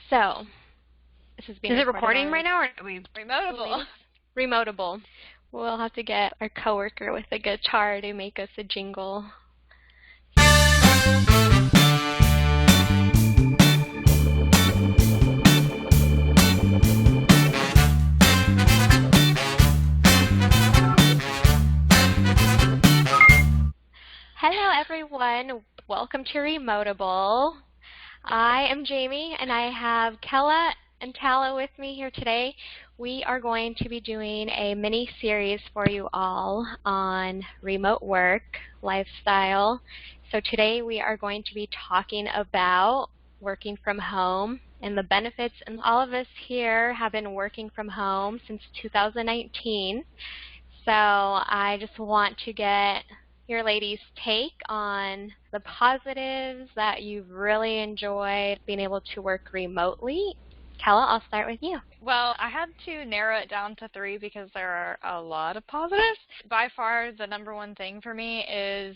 So, this is being Is it recorded recording on right now, or are we Remotable. Remotable. We'll have to get our coworker with a guitar to make us a jingle. Hello everyone, welcome to Remotable. I am Jamie and I have Kella and Tala with me here today. We are going to be doing a mini-series for you all on remote work, lifestyle. So today we are going to be talking about working from home and the benefits, and all of us here have been working from home since 2019. So I just want to get your ladies' take on the positives that you've really enjoyed being able to work remotely. Kella, I'll start with you. Well, I had to narrow it down to 3 because there are a lot of positives. By far, the number one thing for me is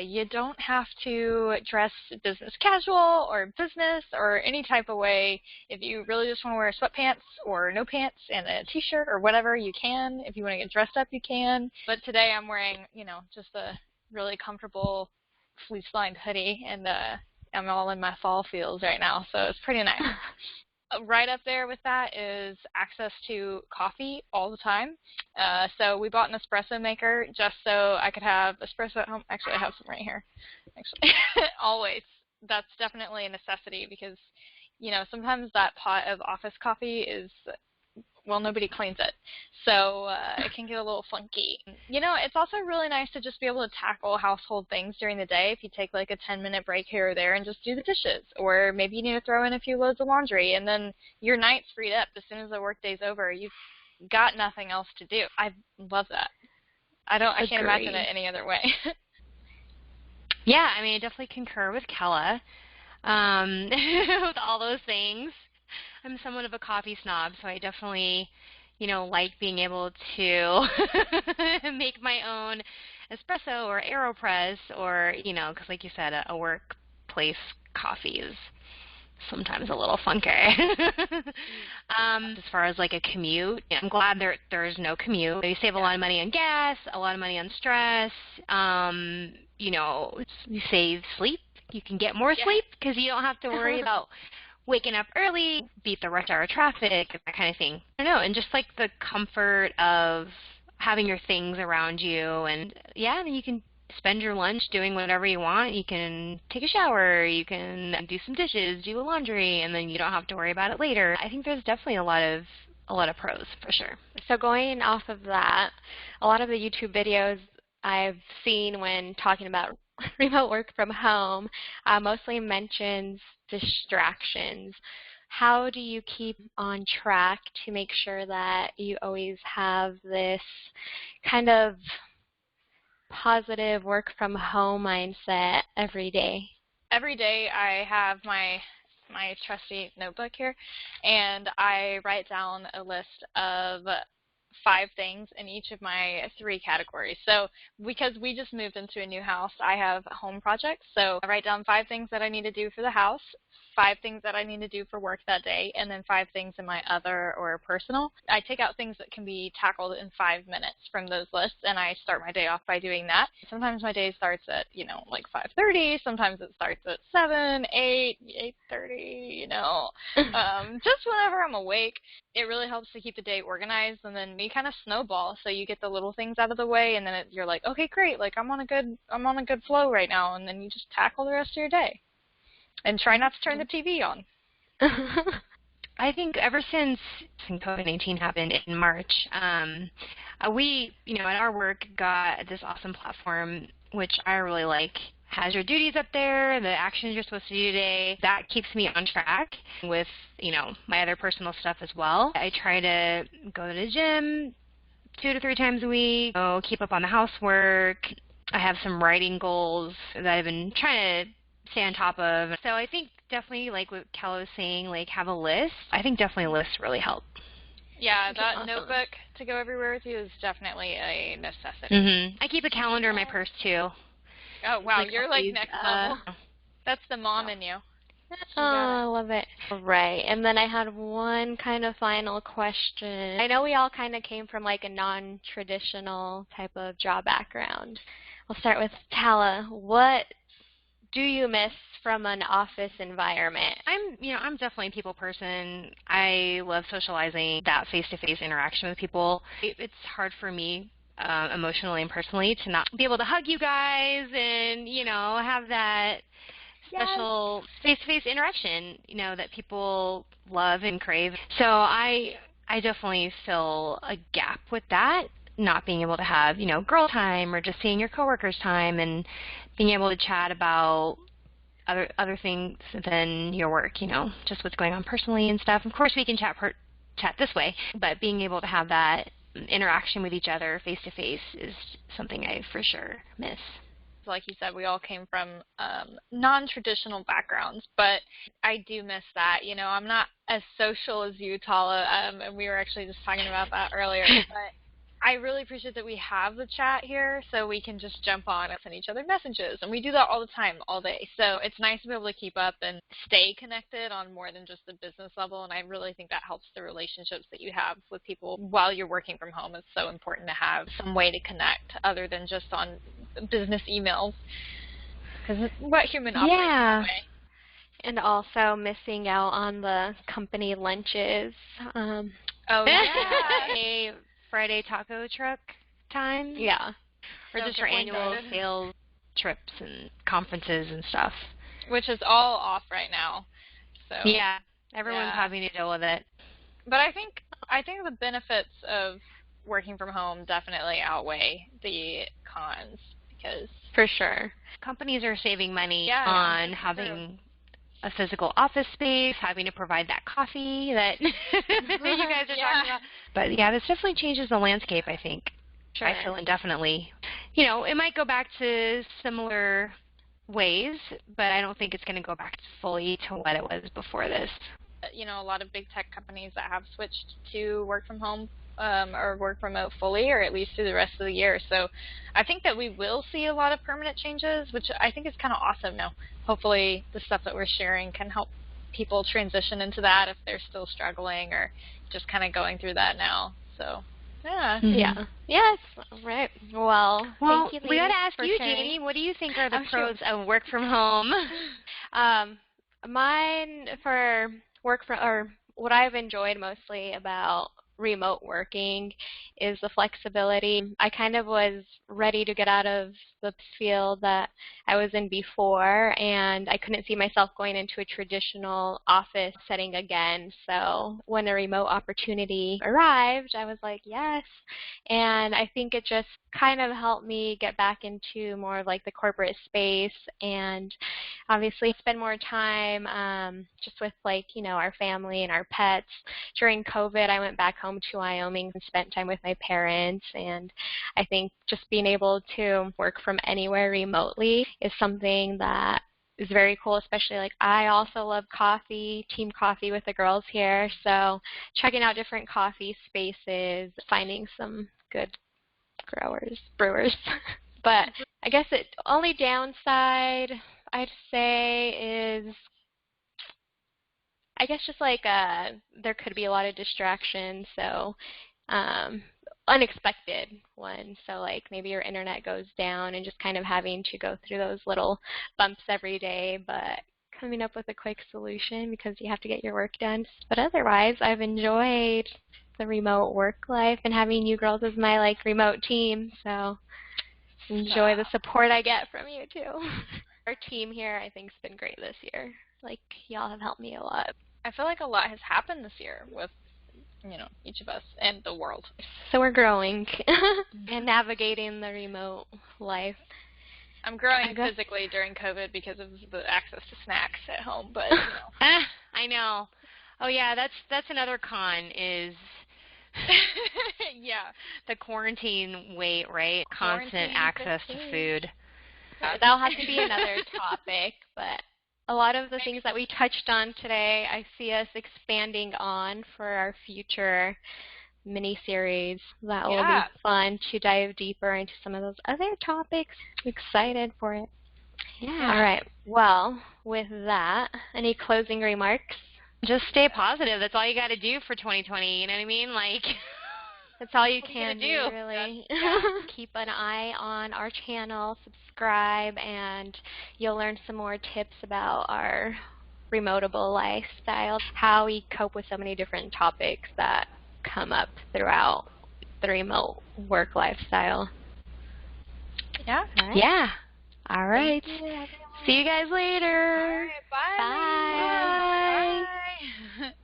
you don't have to dress business casual or business or any type of way. If you really just want to wear sweatpants or no pants and a t-shirt or whatever, you can. If you want to get dressed up, you can. But today I'm wearing, just a really comfortable fleece-lined hoodie, and I'm all in my fall feels right now, so it's pretty nice. Right up there with that is access to coffee all the time. So we bought an espresso maker just so I could have espresso at home. Actually, I have some right here. Actually, always. That's definitely a necessity because, sometimes that pot of office coffee is, nobody cleans it. So it can get a little funky. It's also really nice to just be able to tackle household things during the day if you take like a 10-minute break here or there and just do the dishes. Or maybe you need to throw in a few loads of laundry and then your night's freed up. As soon as the workday's over, you've got nothing else to do. I love that. I can't imagine it any other way. Yeah, I definitely concur with Kella with all those things. I'm somewhat of a coffee snob, so I definitely, like being able to make my own espresso or AeroPress or, because like you said, a workplace coffee is sometimes a little funky. As far as like a commute, I'm glad there's no commute. You save a lot of money on gas, a lot of money on stress. You save sleep. You can get more sleep because you don't have to worry about waking up early, beat the rush hour traffic, that kind of thing. I don't know, and just like the comfort of having your things around you, and you can spend your lunch doing whatever you want. You can take a shower, you can do some dishes, do laundry, and then you don't have to worry about it later. I think there's definitely a lot of pros for sure. So going off of that, a lot of the YouTube videos I've seen when talking about remote work from home mostly mentions distractions. How do you keep on track to make sure that you always have this kind of positive work from home mindset every day? Every day I have my trusty notebook here, and I write down a list of 5 things in each of my 3 categories. So because we just moved into a new house, I have home projects. So I write down 5 things that I need to do for the house, 5 things that I need to do for work that day, and then 5 things in my other or personal. I take out things that can be tackled in 5 minutes from those lists, and I start my day off by doing that. Sometimes my day starts at, like 5:30. Sometimes it starts at 7, 8, 8:30, just whenever I'm awake. It really helps to keep the day organized, and then you kind of snowball. So you get the little things out of the way, and then you're like, okay, great, like I'm on a good flow right now, and then you just tackle the rest of your day. And try not to turn the TV on. I think ever since COVID-19 happened in March, we, at our work, got this awesome platform, which I really like. Has your duties up there, the actions you're supposed to do today. That keeps me on track with, my other personal stuff as well. I try to go to the gym 2 to 3 times a week, keep up on the housework. I have some writing goals that I've been trying to stay on top of. So I think definitely, like what Kella was saying, like have a list. I think definitely lists really help. Yeah, that notebook to go everywhere with you is definitely a necessity. Mm-hmm. I keep a calendar in my purse too. Oh, wow, you're like next level. That's the mom in you. Oh, I love it. All right. And then I had one kind of final question. I know we all kind of came from like a non-traditional type of job background. I'll start with Tala. What do you miss from an office environment? I'm definitely a people person. I love socializing, that face-to-face interaction with people. It's hard for me emotionally and personally to not be able to hug you guys and, have that special face-to-face interaction, that people love and crave. So I definitely fill a gap with that, not being able to have, girl time or just seeing your coworkers time and being able to chat about other things than your work, just what's going on personally and stuff. Of course, we can chat this way, but being able to have that interaction with each other face-to-face is something I for sure miss. Like you said, we all came from non-traditional backgrounds, but I do miss that. I'm not as social as you, Tala, and we were actually just talking about that earlier, but I really appreciate that we have the chat here so we can just jump on and send each other messages, and we do that all the time, all day. So it's nice to be able to keep up and stay connected on more than just the business level, and I really think that helps the relationships that you have with people while you're working from home. It's so important to have some way to connect other than just on business emails, because what human operates that way. And also missing out on the company lunches. Oh, yeah. A Friday taco truck time. Yeah. Or just our annual sales trips and conferences and stuff. Which is all off right now. So yeah, everyone's having to deal with it. But I think the benefits of working from home definitely outweigh the cons, because for sure companies are saving money on having a physical office space, having to provide that coffee that you guys are talking about. But yeah, this definitely changes the landscape, I think. Sure. I feel indefinitely. It might go back to similar ways, but I don't think it's going to go back fully to what it was before this. A lot of big tech companies that have switched to work from home or work remote fully, or at least through the rest of the year. So I think that we will see a lot of permanent changes, which I think is kind of awesome now. Hopefully the stuff that we're sharing can help people transition into that if they're still struggling or just kind of going through that now. So, yeah. Mm-hmm. Yeah. Yes. Right. Well, thank you, we got to ask you, sharing. Jamie, what do you think are the pros of work from home? Mine for what I've enjoyed mostly about remote working is the flexibility. I kind of was ready to get out of the field that I was in before, and I couldn't see myself going into a traditional office setting again. So when the remote opportunity arrived, I was like, yes. And I think it just kind of helped me get back into more of like the corporate space and obviously spend more time just with our family and our pets. During COVID, I went back home to Wyoming and spent time with my parents, and I think just being able to work from anywhere remotely is something that is very cool, especially I also love coffee, team coffee with the girls here, so checking out different coffee spaces, finding some good brewers. But I guess the only downside I'd say is just there could be a lot of distractions, so unexpected ones. So maybe your internet goes down and just kind of having to go through those little bumps every day, but coming up with a quick solution because you have to get your work done. But otherwise, I've enjoyed the remote work life and having you girls as my remote team, so enjoy the support I get from you too. Our team here I think's been great this year. Y'all have helped me a lot. I feel like a lot has happened this year with each of us and the world. So we're growing and navigating the remote life. I'm growing physically during COVID because of the access to snacks at home, but I know. Oh yeah, that's another con is the quarantine weight, right? Constant access to food. That'll have to be another topic, but a lot of the things that we touched on today, I see us expanding on for our future mini-series. That will be fun to dive deeper into some of those other topics. I'm excited for it. Yeah. All right. Well, with that, any closing remarks? Just stay positive. That's all you got to do for 2020. You know what I mean? Like, that's all you what can do, really. Yeah. Keep an eye on our channel, subscribe, and you'll learn some more tips about our remotable lifestyle, how we cope with so many different topics that come up throughout the remote work lifestyle. Yeah. All right. Yeah. All right. Thank you, everyone. See you guys later. All right. Bye. Bye. Ladies. Bye.